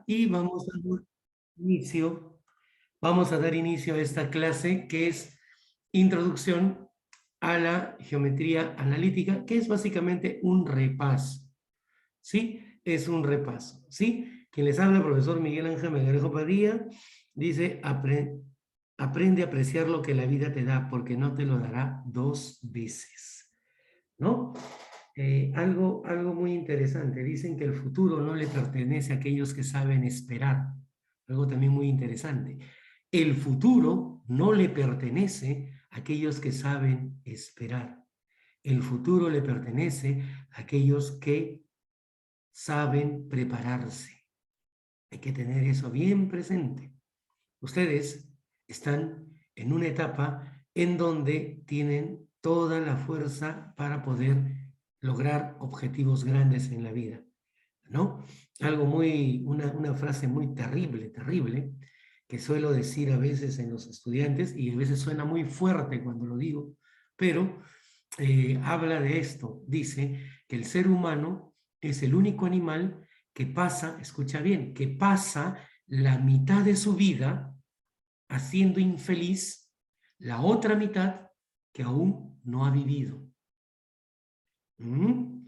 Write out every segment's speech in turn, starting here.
Y inicio, vamos a dar inicio a esta clase que es Introducción a la Geometría Analítica, que es básicamente un repaso, ¿sí? Es un repaso, ¿sí? Quien les habla, profesor Miguel Ángel Melgarejo Padilla, dice, aprende a apreciar lo que la vida te da, porque no te lo dará dos veces, ¿no? Algo muy interesante. Dicen que el futuro no le pertenece a aquellos que saben esperar. Algo también muy interesante. El futuro no le pertenece a aquellos que saben esperar. El futuro le pertenece a aquellos que saben prepararse. Hay que tener eso bien presente. Ustedes están en una etapa en donde tienen toda la fuerza para poder lograr objetivos grandes en la vida, ¿no? Una frase muy terrible, que suelo decir a veces en los estudiantes, y a veces suena muy fuerte cuando lo digo, pero habla de esto. Dice que el ser humano es el único animal que pasa, escucha bien, que pasa la mitad de su vida haciendo infeliz la otra mitad que aún no ha vivido. ¿Mm?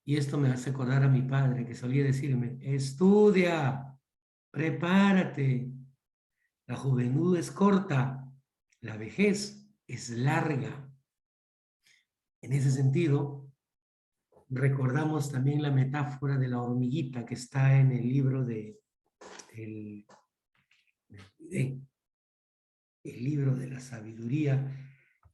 Y esto me hace acordar a mi padre, que solía decirme: estudia, prepárate, la juventud es corta, la vejez es larga. En ese sentido, recordamos también la metáfora de la hormiguita que está en el libro el, el libro de la sabiduría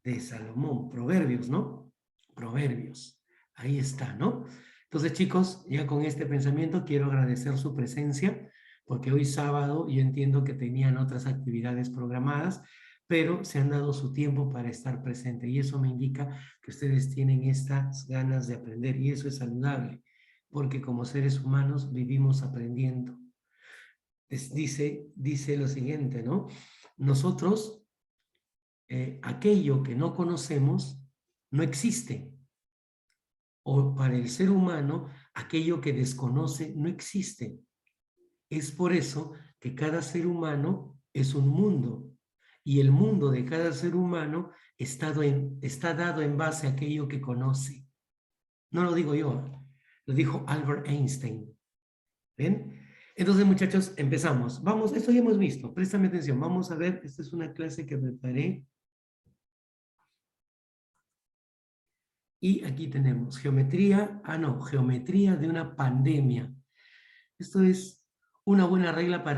de Salomón, Proverbios, ¿no? Proverbios, ahí está, ¿no? Entonces, chicos, ya con este pensamiento quiero agradecer su presencia, porque hoy sábado yo entiendo que tenían otras actividades programadas, pero se han dado su tiempo para estar presente, y eso me indica que ustedes tienen estas ganas de aprender, y eso es saludable, porque como seres humanos vivimos aprendiendo. Dice lo siguiente, ¿no? Nosotros, aquello que no conocemos no existe. O para el ser humano, aquello que desconoce no existe. Es por eso que cada ser humano es un mundo. Y el mundo de cada ser humano está dado en base a aquello que conoce. No lo digo yo, lo dijo Albert Einstein. ¿Ven? Entonces, muchachos, empezamos. Vamos, esto ya hemos visto. Préstame atención. Vamos a ver, esta es una clase que preparé. Y aquí tenemos geometría de una pandemia. Esto es una buena regla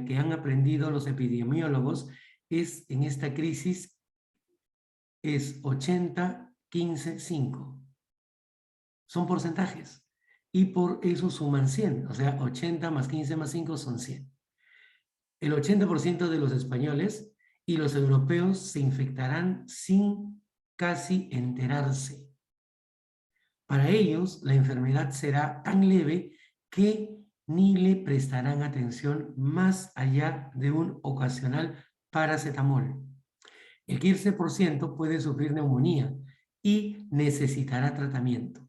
que han aprendido los epidemiólogos, es en esta crisis, es 80, 15, 5. Son porcentajes. Y por eso suman 100. O sea, 80 más 15 más 5 son 100. El 80% de los españoles y los europeos se infectarán sin casi enterarse. Para ellos, la enfermedad será tan leve que ni le prestarán atención más allá de un ocasional paracetamol. El 15% puede sufrir neumonía y necesitará tratamiento.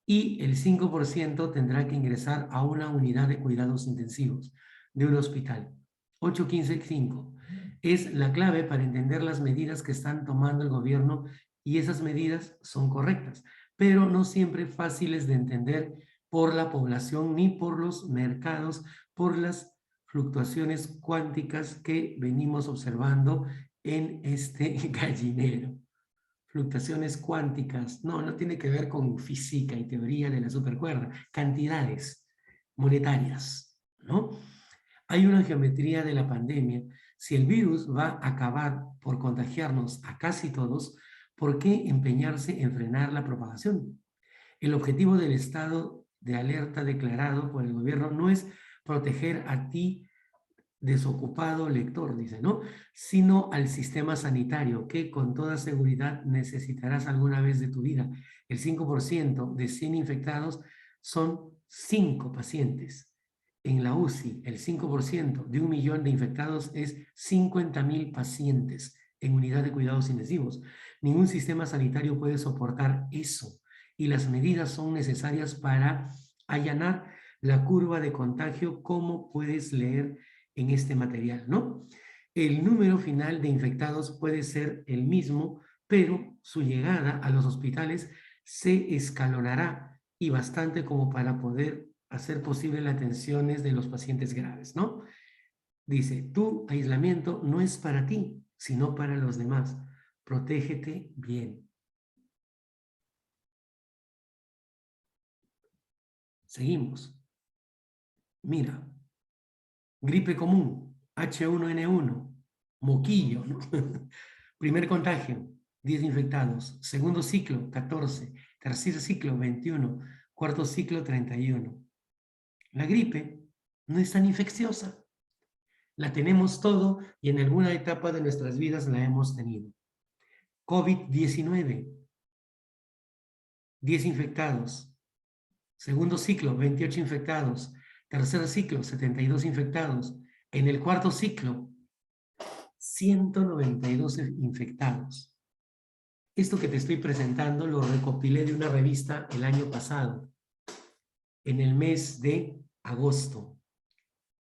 Y el 5% tendrá que ingresar a una unidad de cuidados intensivos de un hospital. 8-15-5 es la clave para entender las medidas que están tomando el gobierno, y esas medidas son correctas, pero no siempre fáciles de entender por la población ni por los mercados, por las fluctuaciones cuánticas que venimos observando en este gallinero. Fluctuaciones cuánticas, no tiene que ver con física y teoría de la supercuerda, cantidades monetarias, ¿no? Hay una geometría de la pandemia. Si el virus va a acabar por contagiarnos a casi todos, ¿por qué empeñarse en frenar la propagación? El objetivo del estado de alerta declarado por el gobierno no es proteger a ti, desocupado lector, dice, ¿no? Sino al sistema sanitario, que con toda seguridad necesitarás alguna vez de tu vida. El 5% de 100 infectados son 5 pacientes. En la UCI, el 5% de 1.000.000 de infectados es 50.000 pacientes en unidad de cuidados intensivos. Ningún sistema sanitario puede soportar eso, y las medidas son necesarias para allanar la curva de contagio, como puedes leer en este material, ¿no? El número final de infectados puede ser el mismo, pero su llegada a los hospitales se escalonará y bastante como para poder hacer posible las atenciones de los pacientes graves, ¿no? Dice, tu aislamiento no es para ti, sino para los demás. Protégete bien. Seguimos. Mira, gripe común, H1N1, moquillo, ¿no? Primer contagio, 10 infectados. Segundo ciclo, 14. Tercer ciclo, 21. Cuarto ciclo, 31. La gripe no es tan infecciosa. La tenemos todo y en alguna etapa de nuestras vidas la hemos tenido. COVID-19, 10 infectados. Segundo ciclo, 28 infectados. Tercer ciclo, 72 infectados. En el cuarto ciclo, 192 infectados. Esto que te estoy presentando lo recopilé de una revista el año pasado, en el mes de agosto.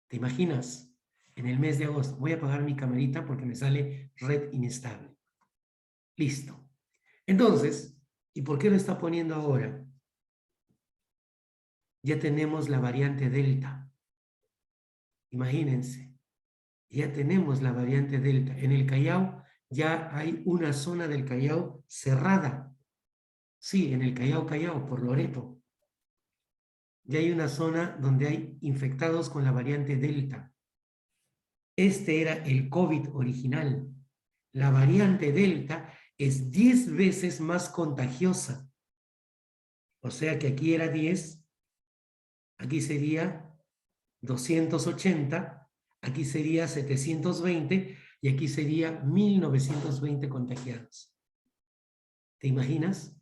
¿Te imaginas? En el mes de agosto. Voy a apagar mi camarita porque me sale red inestable. Listo. Entonces, ¿y por qué lo está poniendo ahora? Ya tenemos la variante Delta. Imagínense, ya tenemos la variante Delta. En el Callao ya hay una zona del Callao cerrada. Sí, en el Callao, por Loreto. Ya hay una zona donde hay infectados con la variante Delta. Este era el COVID original. La variante Delta es 10 veces más contagiosa. O sea que aquí era 10, aquí sería 280, aquí sería 720 y aquí sería 1920 contagiados. ¿Te imaginas?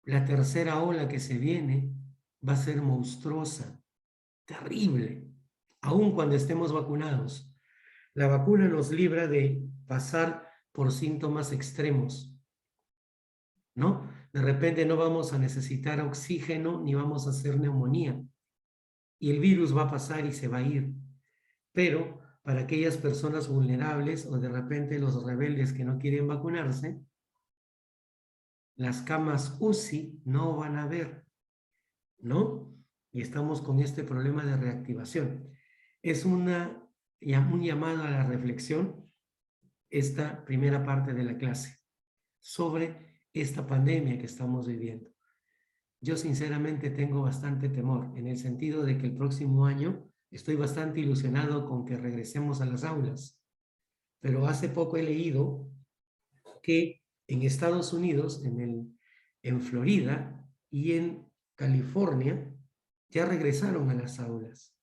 La tercera ola que se viene va a ser monstruosa, terrible, aun cuando estemos vacunados. La vacuna nos libra de pasar por síntomas extremos, ¿no? De repente no vamos a necesitar oxígeno ni vamos a hacer neumonía. Y el virus va a pasar y se va a ir. Pero para aquellas personas vulnerables o de repente los rebeldes que no quieren vacunarse, las camas UCI no van a haber, ¿no? Y estamos con este problema de reactivación. Es un llamado a la reflexión, esta primera parte de la clase, sobre esta pandemia que estamos viviendo. Yo sinceramente tengo bastante temor, en el sentido de que el próximo año estoy bastante ilusionado con que regresemos a las aulas. Pero hace poco he leído que en Estados Unidos, en Florida y en California, ya regresaron a las aulas.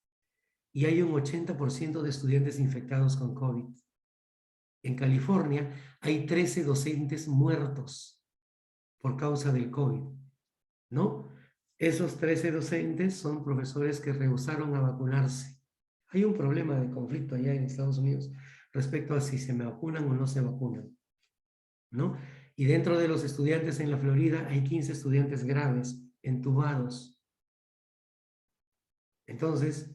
Y hay un 80% de estudiantes infectados con COVID. En California hay 13 docentes muertos por causa del COVID, ¿no? Esos 13 docentes son profesores que rehusaron a vacunarse. Hay un problema de conflicto allá en Estados Unidos respecto a si se vacunan o no se vacunan, ¿no? Y dentro de los estudiantes en la Florida hay 15 estudiantes graves, entubados. Entonces,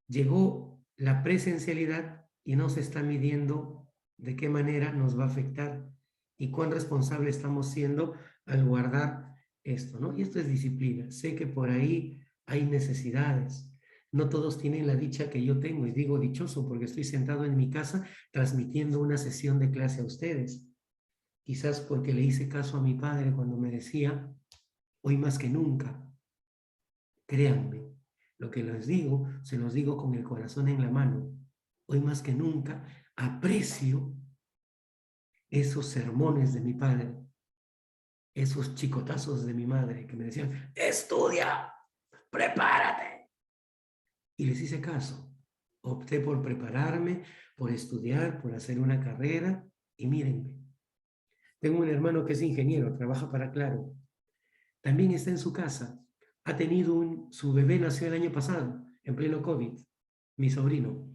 llegó la presencialidad y no se está midiendo de qué manera nos va a afectar y cuán responsable estamos siendo al guardar esto, ¿no? Y esto es disciplina. Sé que por ahí hay necesidades. No todos tienen la dicha que yo tengo, y digo dichoso porque estoy sentado en mi casa transmitiendo una sesión de clase a ustedes. Quizás porque le hice caso a mi padre cuando me decía, hoy más que nunca, créanme, lo que les digo, se los digo con el corazón en la mano. Hoy más que nunca aprecio esos sermones de mi padre, esos chicotazos de mi madre que me decían, estudia, prepárate. Y les hice caso. Opté por prepararme, por estudiar, por hacer una carrera y mírenme. Tengo un hermano que es ingeniero, trabaja para Claro. También está en su casa. Ha tenido su bebé nació el año pasado, en pleno COVID, mi sobrino.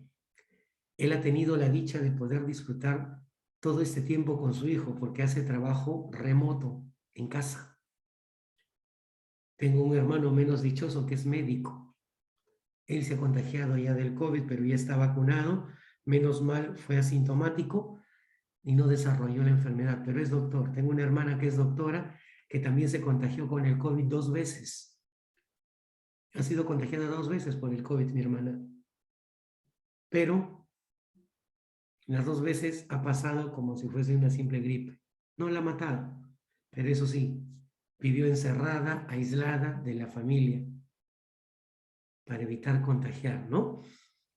Él ha tenido la dicha de poder disfrutar todo este tiempo con su hijo porque hace trabajo remoto en casa. Tengo un hermano menos dichoso que es médico. Él se ha contagiado ya del COVID, pero ya está vacunado. Menos mal, fue asintomático y no desarrolló la enfermedad, pero es doctor. Tengo una hermana que es doctora que también se contagió con el COVID 2 veces. Ha sido contagiada 2 veces por el COVID, mi hermana. Pero las 2 veces ha pasado como si fuese una simple gripe. No la ha matado, pero eso sí, vivió encerrada, aislada de la familia para evitar contagiar, ¿no?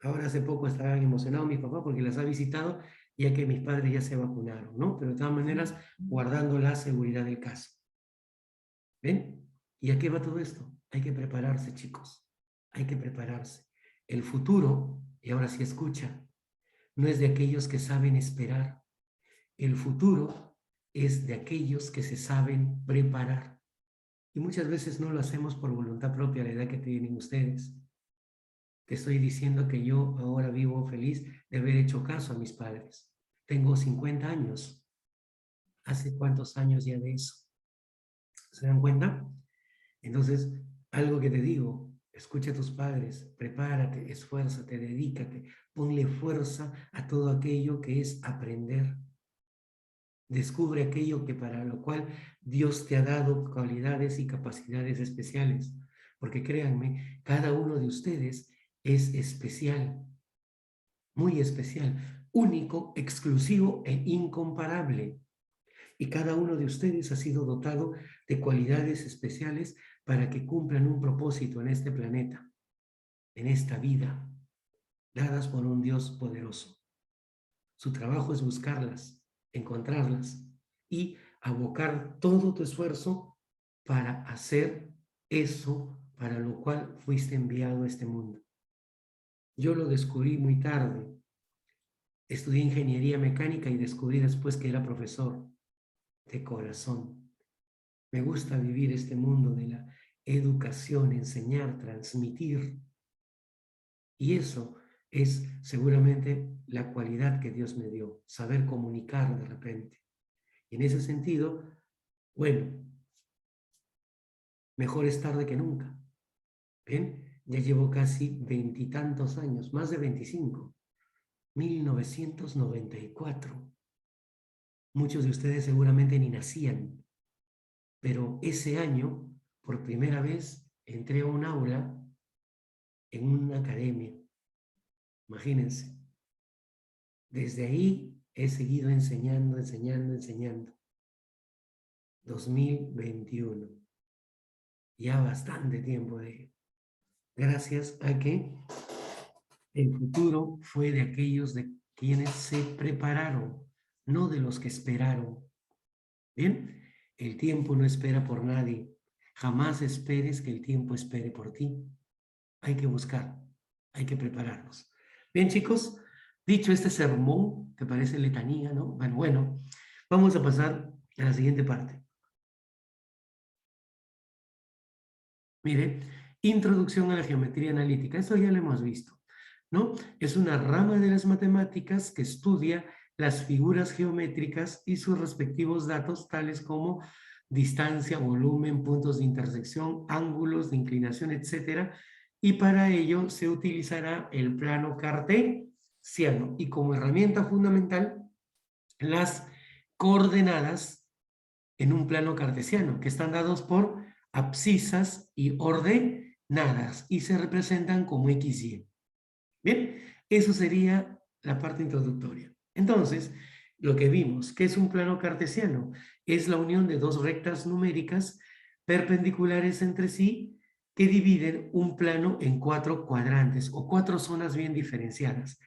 Ahora hace poco estaban emocionados mis papás porque las ha visitado, ya que mis padres ya se vacunaron, ¿no? Pero de todas maneras, guardando la seguridad del caso. ¿Ven? ¿Y a qué va todo esto? Hay que prepararse, chicos. Hay que prepararse. El futuro, y ahora sí escucha, no es de aquellos que saben esperar. El futuro es de aquellos que se saben preparar. Y muchas veces no lo hacemos por voluntad propia, la edad que tienen ustedes. Te estoy diciendo que yo ahora vivo feliz de haber hecho caso a mis padres. Tengo 50 años. ¿Hace cuántos años ya de eso? ¿Se dan cuenta? Entonces, algo que te digo, escucha a tus padres, prepárate, esfuérzate, dedícate, ponle fuerza a todo aquello que es aprender. Descubre aquello que para lo cual Dios te ha dado cualidades y capacidades especiales. Porque créanme, cada uno de ustedes es especial, muy especial, único, exclusivo e incomparable. Y cada uno de ustedes ha sido dotado de cualidades especiales para que cumplan un propósito en este planeta, en esta vida, dadas por un Dios poderoso. Su trabajo es buscarlas, encontrarlas y abocar todo tu esfuerzo para hacer eso para lo cual fuiste enviado a este mundo. Yo lo descubrí muy tarde. Estudié ingeniería mecánica y descubrí después que era profesor de corazón. Me gusta vivir este mundo de la educación, enseñar, transmitir. Y eso es seguramente la cualidad que Dios me dio, saber comunicar de repente. Y en ese sentido, bueno, mejor es tarde que nunca. ¿Bien? Ya llevo casi 20 y tantos años, más de 25. 1994. Muchos de ustedes seguramente ni nacían, pero ese año, por primera vez, entré a un aula en una academia. Imagínense. Desde ahí he seguido enseñando, enseñando, enseñando. 2021. Ya bastante tiempo de ello. Gracias a que el futuro fue de aquellos de quienes se prepararon, no de los que esperaron. ¿Bien? El tiempo no espera por nadie. Jamás esperes que el tiempo espere por ti. Hay que buscar, hay que prepararnos. Bien, chicos, dicho este sermón, que parece letanía, ¿no? Bueno, vamos a pasar a la siguiente parte. Mire, introducción a la geometría analítica. Esto ya lo hemos visto, ¿no? Es una rama de las matemáticas que estudia las figuras geométricas y sus respectivos datos, tales como distancia, volumen, puntos de intersección, ángulos de inclinación, etcétera. Y para ello se utilizará el plano cartesiano y como herramienta fundamental las coordenadas en un plano cartesiano, que están dados por abscisas y ordenadas y se representan como X, Y. Bien, eso sería la parte introductoria. Entonces, lo que vimos, ¿qué es un plano cartesiano? Es la unión de dos rectas numéricas perpendiculares entre sí que dividen un plano en 4 cuadrantes o 4 zonas bien diferenciadas.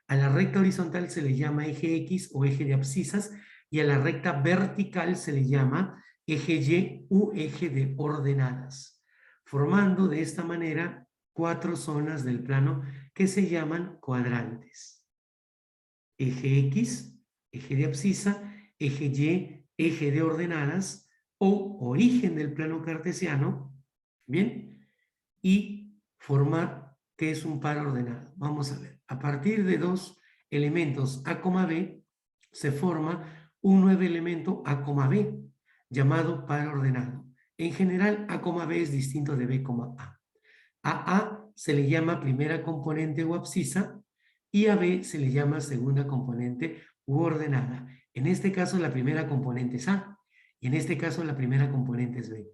A la recta horizontal se le llama eje X o eje de abscisas y a la recta vertical se le llama eje Y u eje de ordenadas, formando de esta manera 4 zonas del plano que se llaman cuadrantes. Eje X, eje de abscisa, eje Y, eje de ordenadas o origen del plano cartesiano, ¿bien? Y formar que es un par ordenado. Vamos a ver, a partir de dos elementos A, B, se forma un nuevo elemento A, B, llamado par ordenado. En general, A, B es distinto de B, A. A A se le llama primera componente o abscisa y a B se le llama segunda componente u ordenada. En este caso la primera componente es A y en este caso la primera componente es B.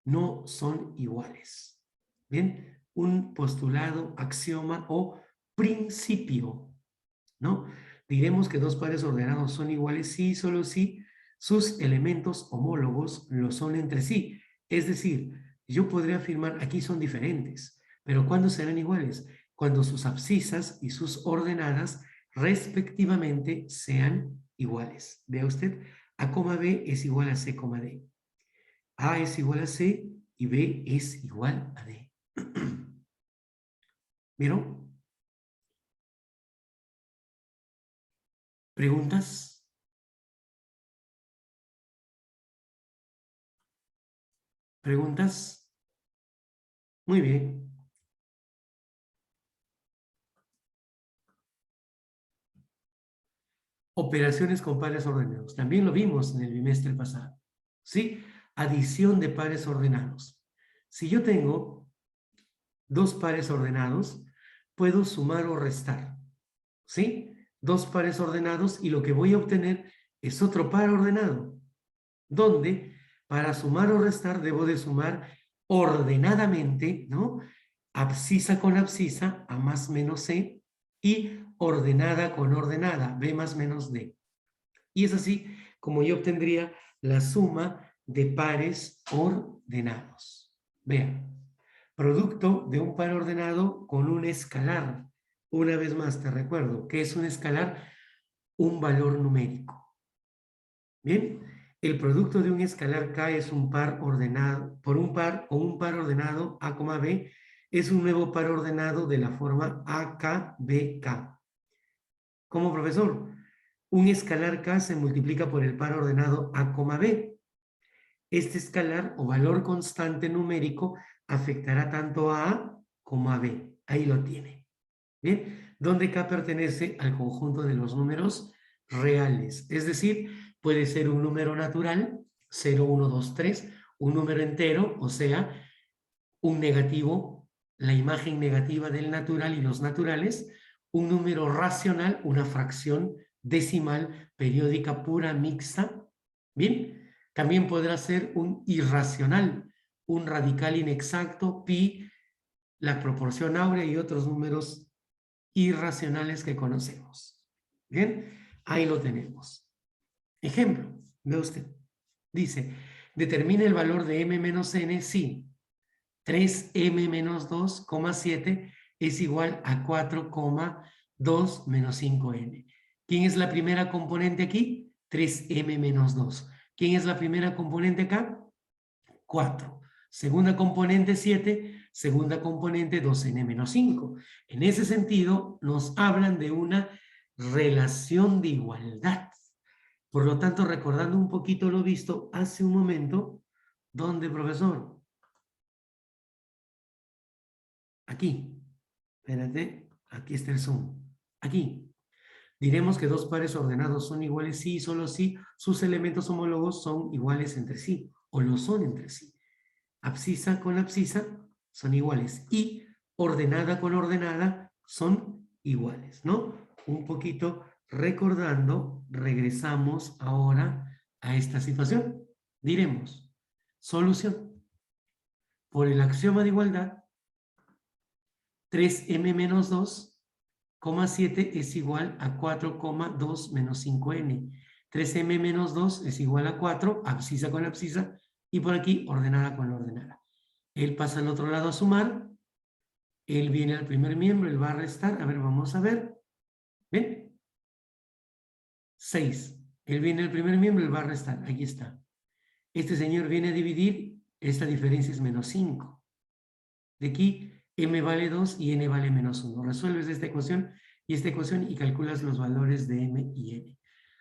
No son iguales. Bien, un postulado, axioma o principio, ¿no? Diremos que dos pares ordenados son iguales si y solo si sus elementos homólogos lo son entre sí. Es decir, yo podría afirmar aquí son diferentes, pero ¿cuándo serán iguales? Cuando sus abscisas y sus ordenadas respectivamente sean iguales. Vea usted, A, B es igual a C, D. A es igual a C y B es igual a D. ¿Vieron? ¿Preguntas? ¿Preguntas? Muy bien. Operaciones con pares ordenados. También lo vimos en el bimestre pasado. ¿Sí? Adición de pares ordenados. Si yo tengo dos pares ordenados, puedo sumar o restar. ¿Sí? Dos pares ordenados y lo que voy a obtener es otro par ordenado, donde para sumar o restar debo de sumar ordenadamente, ¿no? Abscisa con abscisa, A más menos C, y ordenada con ordenada, B más menos D. Y es así como yo obtendría la suma de pares ordenados. Vean, producto de un par ordenado con un escalar. Una vez más te recuerdo, ¿qué es un escalar? Un valor numérico. Bien, el producto de un escalar K es un par ordenado, por un par o un par ordenado A, B, es un nuevo par ordenado de la forma AKBK. ¿Cómo, profesor? Un escalar K se multiplica por el par ordenado A, B. Este escalar o valor constante numérico afectará tanto a A como a B. Ahí lo tiene. Bien, donde K pertenece al conjunto de los números reales. Es decir, puede ser un número natural, 0, 1, 2, 3, un número entero, o sea, un negativo, la imagen negativa del natural y los naturales, un número racional, una fracción decimal, periódica, pura, mixta. Bien, también podrá ser un irracional, un radical inexacto, pi, la proporción áurea y otros números irracionales que conocemos. Bien, ahí lo tenemos. Ejemplo, ve usted. Dice, determina el valor de m menos n si 3m menos 2,7 es igual a 4,2 menos 5n. ¿Quién es la primera componente aquí? 3m menos 2. ¿Quién es la primera componente acá? 4. Segunda componente 7, segunda componente 2n menos 5. En ese sentido, nos hablan de una relación de igualdad. Por lo tanto, recordando un poquito lo visto hace un momento, ¿dónde, profesor? Aquí. Espérate, aquí está el zoom. Aquí. Diremos que dos pares ordenados son iguales si y solo si sus elementos homólogos son iguales entre sí, o lo son entre sí. Abscisa con abscisa son iguales y ordenada con ordenada son iguales, ¿no? Un poquito recordando, regresamos ahora a esta situación. Diremos, solución. Por el axioma de igualdad, 3m menos 2,7 es igual a 4,2 menos 5n. 3m menos 2 es igual a 4, abscisa con abscisa, y por aquí ordenada con ordenada. Él pasa al otro lado a sumar, él viene al primer miembro, él va a restar, a ver, vamos a ver, ¿ven? 6, él viene al primer miembro, él va a restar, ahí está. Este señor viene a dividir, esta diferencia es menos 5. De aquí, m vale 2 y n vale menos 1. Resuelves esta ecuación y calculas los valores de m y n.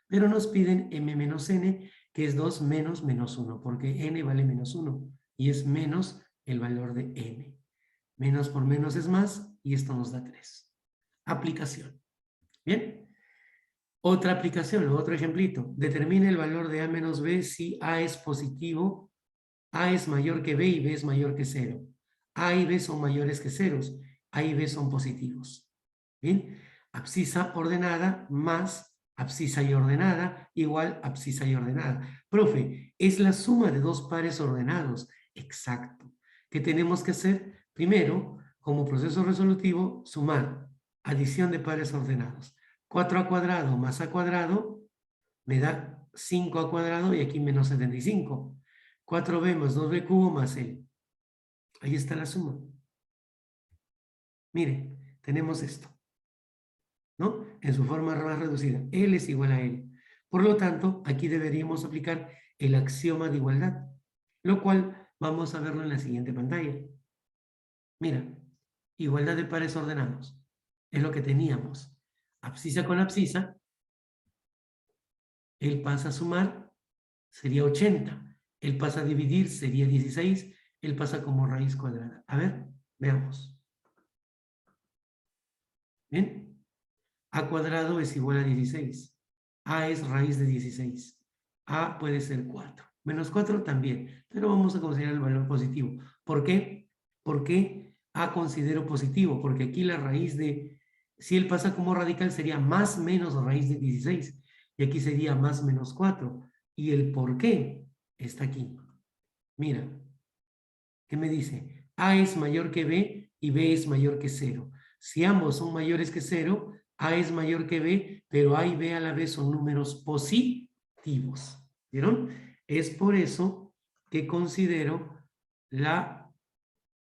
Pero nos piden m menos n, que es 2 menos menos 1, porque n vale menos 1 y es menos el valor de n. Menos por menos es más y esto nos da 3. Aplicación. Bien. Otra aplicación, otro ejemplito. Determina el valor de a menos b si a es positivo, A es mayor que B y B es mayor que 0. A y B son mayores que ceros. A y B son positivos. ¿Bien? Abscisa ordenada más abscisa y ordenada igual abscisa y ordenada. Profe, es la suma de dos pares ordenados. Exacto. ¿Qué tenemos que hacer? Primero, como proceso resolutivo, sumar. Adición de pares ordenados. 4a cuadrado más a cuadrado me da 5a cuadrado y aquí menos 75. 4b más 2b cubo más l. Ahí está la suma. Mire, tenemos esto, ¿no? En su forma más reducida. L es igual a L. Por lo tanto, aquí deberíamos aplicar el axioma de igualdad, lo cual vamos a verlo en la siguiente pantalla. Mira, igualdad de pares ordenados. Es lo que teníamos. Abscisa con abscisa. Él pasa a sumar, sería 80. Él pasa a dividir, sería 16. Él pasa como raíz cuadrada. A ver, veamos. ¿Bien? A cuadrado es igual a 16. A es raíz de 16. A puede ser 4. Menos 4 también, pero vamos a considerar el valor positivo. ¿Por qué? Porque A considero positivo, porque aquí la raíz de, si él pasa como radical sería más menos raíz de 16, y aquí sería más menos 4. Y el por qué está aquí. Mira, ¿qué me dice? A es mayor que B y B es mayor que 0. Si ambos son mayores que 0, A es mayor que B, pero A y B a la vez son números positivos. ¿Vieron? Es por eso que considero la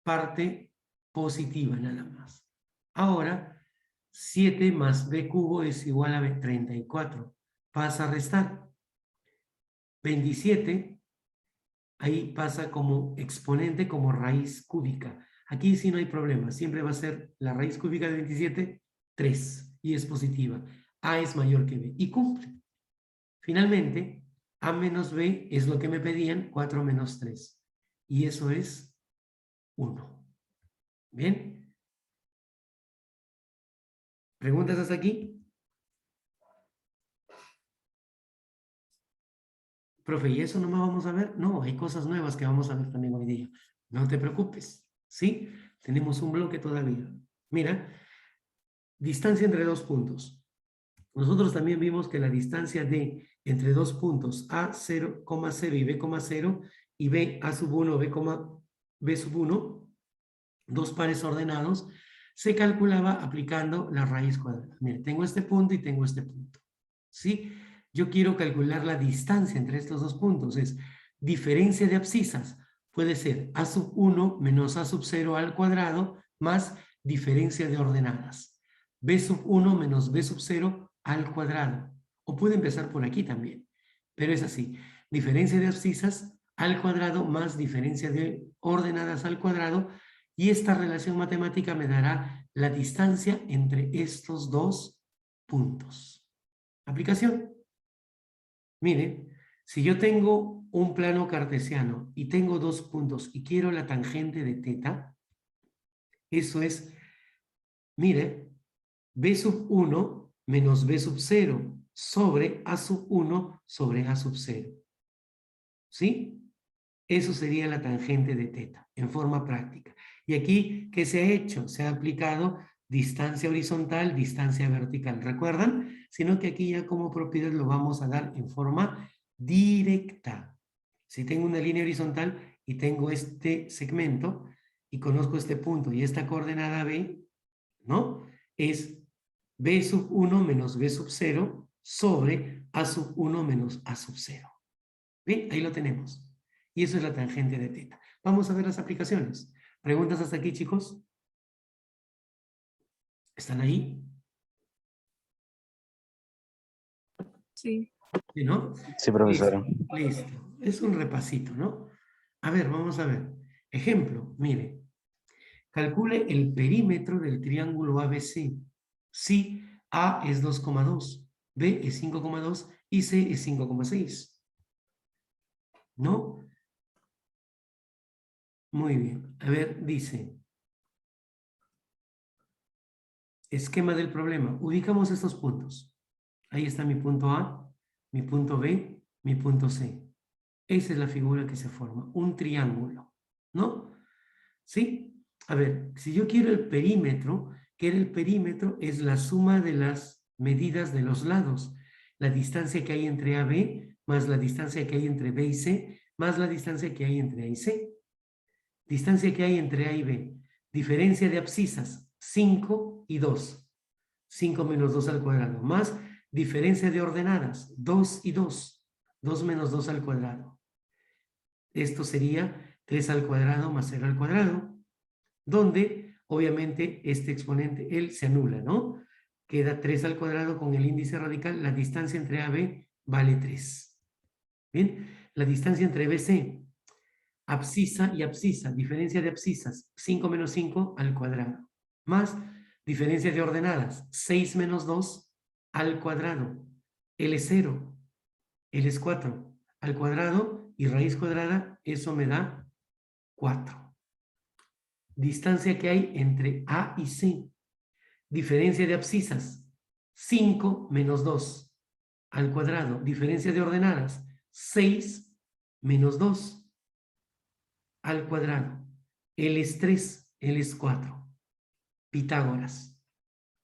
parte positiva nada más. Ahora, 7 más B cubo es igual a 34. Pasa a restar. 27 ahí pasa como exponente, como raíz cúbica. Aquí sí no hay problema, siempre va a ser la raíz cúbica de 27, 3, y es positiva. A es mayor que B, y cumple. Finalmente, A menos B es lo que me pedían, 4 menos 3, y eso es 1. ¿Bien? ¿Preguntas hasta aquí? Profe, ¿y eso no más vamos a ver? No, hay cosas nuevas que vamos a ver también hoy día. No te preocupes, ¿sí? Tenemos un bloque todavía. Mira, distancia entre dos puntos. Nosotros también vimos que la distancia de entre dos puntos A 0,0 y B, 0 y B A sub 1, B sub 1, dos pares ordenados, se calculaba aplicando la raíz cuadrada. Mire, tengo este punto y tengo este punto. ¿Sí? Yo quiero calcular la distancia entre estos dos puntos. Es diferencia de abscisas. Puede ser A sub 1 menos A sub 0 al cuadrado más diferencia de ordenadas. B sub 1 menos B sub 0 al cuadrado. O puede empezar por aquí también. Pero es así. Diferencia de abscisas al cuadrado más diferencia de ordenadas al cuadrado. Y esta relación matemática me dará la distancia entre estos dos puntos. Aplicación. Mire, si yo tengo un plano cartesiano y tengo dos puntos y quiero la tangente de teta, eso es, mire, B sub 1 menos B sub 0 sobre A sub 1 sobre A sub 0. ¿Sí? Eso sería la tangente de teta en forma práctica. Y aquí, ¿qué se ha hecho? Se ha aplicado distancia horizontal, distancia vertical. ¿Recuerdan? Sino que aquí ya como propiedad lo vamos a dar en forma directa. Si tengo una línea horizontal y tengo este segmento y conozco este punto y esta coordenada B, ¿no? Es B sub 1 menos B sub 0 sobre A sub 1 menos A sub 0. ¿Bien? Ahí lo tenemos. Y eso es la tangente de teta. Vamos a ver las aplicaciones. ¿Preguntas hasta aquí, chicos? ¿Están ahí? Sí. ¿Sí, no? Sí, profesora. Listo, listo. Es un repasito, ¿no? A ver, vamos a ver. Ejemplo, mire. Calcule el perímetro del triángulo ABC. Si A es 2,2, B es 5,2 y C es 5,6. ¿No? Muy bien. A ver, dice. Esquema del problema. Ubicamos estos puntos. Ahí está mi punto A, mi punto B, mi punto C. Esa es la figura que se forma, un triángulo, ¿no? ¿Sí? A ver, si yo quiero el perímetro, que el perímetro es la suma de las medidas de los lados, la distancia que hay entre AB, más la distancia que hay entre B y C, más la distancia que hay entre A y C. Distancia que hay entre A y B. Diferencia de abscisas, 5 y 2. 5 menos 2 al cuadrado. Más diferencia de ordenadas, 2 y 2. 2 menos 2 al cuadrado. Esto sería 3 al cuadrado más 0 al cuadrado, donde obviamente este exponente, él se anula, ¿no? Queda 3 al cuadrado con el índice radical, la distancia entre AB vale 3. Bien, la distancia entre BC, abscisa y abscisa, diferencia de abscisas, 5 menos 5 al cuadrado, más diferencia de ordenadas, 6 menos 2 al cuadrado, L es 0, L es 4, al cuadrado y raíz cuadrada, eso me da 4. Distancia que hay entre A y C, diferencia de abscisas, 5 menos 2 al cuadrado, diferencia de ordenadas, 6 menos 2 al cuadrado, L es 3, L es 4, Pitágoras,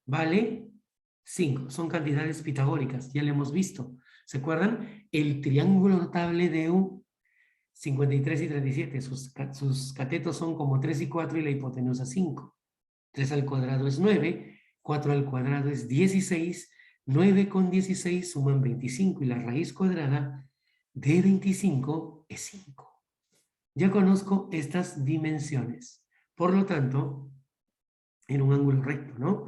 ¿vale? 5, son cantidades pitagóricas, ya lo hemos visto. ¿Se acuerdan? El triángulo notable de U, 53 y 37, sus catetos son como 3 y 4 y la hipotenusa 5. 3 al cuadrado es 9, 4 al cuadrado es 16, 9 con 16 suman 25 y la raíz cuadrada de 25 es 5. Ya conozco estas dimensiones. Por lo tanto, en un ángulo recto, ¿no?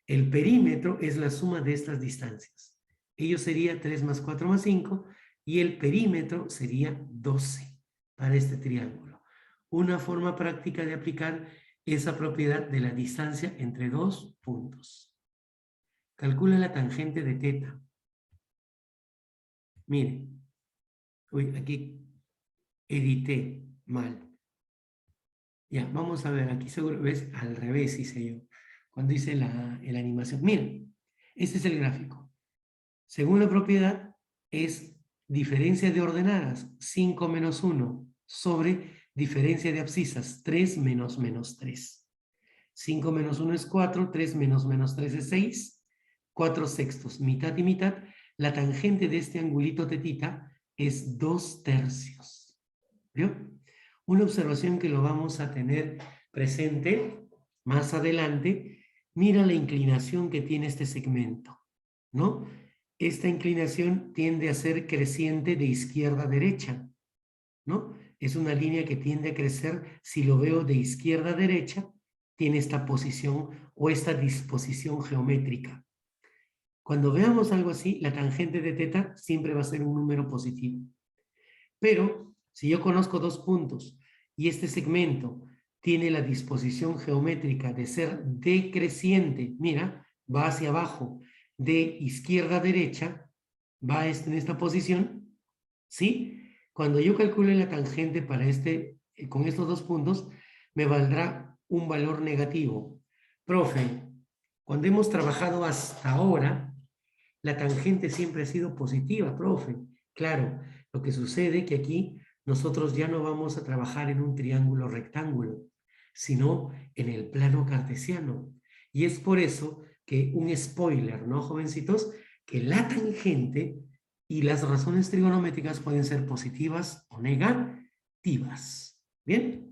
El perímetro es la suma de estas distancias. Ello sería 3 más 4 más 5 y el perímetro sería 12 para este triángulo. Una forma práctica de aplicar esa propiedad de la distancia entre dos puntos. Calcula la tangente de teta. Miren. Uy, aquí edité mal. Ya, vamos a ver, aquí seguro ves al revés hice yo. Cuando hice la animación. Miren, este es el gráfico. Según la propiedad, es diferencia de ordenadas, 5 menos 1, sobre diferencia de abscisas, 3 menos menos 3. 5 menos 1 es 4, 3 menos menos 3 es 6, 4 sextos, mitad y mitad. La tangente de este angulito tetita es 2 tercios. ¿Vio? Una observación que lo vamos a tener presente más adelante. Mira la inclinación que tiene este segmento, ¿no? Esta inclinación tiende a ser creciente de izquierda a derecha, ¿no? Es una línea que tiende a crecer, si lo veo de izquierda a derecha, tiene esta posición o esta disposición geométrica. Cuando veamos algo así, la tangente de teta siempre va a ser un número positivo. Pero, si yo conozco dos puntos y este segmento tiene la disposición geométrica de ser decreciente, mira, va hacia abajo, de izquierda a derecha, va en esta posición, ¿sí? Cuando yo calcule la tangente para con estos dos puntos, me valdrá un valor negativo. Profe, cuando hemos trabajado hasta ahora, la tangente siempre ha sido positiva, profe. Claro, lo que sucede es que aquí nosotros ya no vamos a trabajar en un triángulo rectángulo, sino en el plano cartesiano. Y es por eso que un spoiler, ¿no, jovencitos? Que la tangente y las razones trigonométricas pueden ser positivas o negativas. ¿Bien?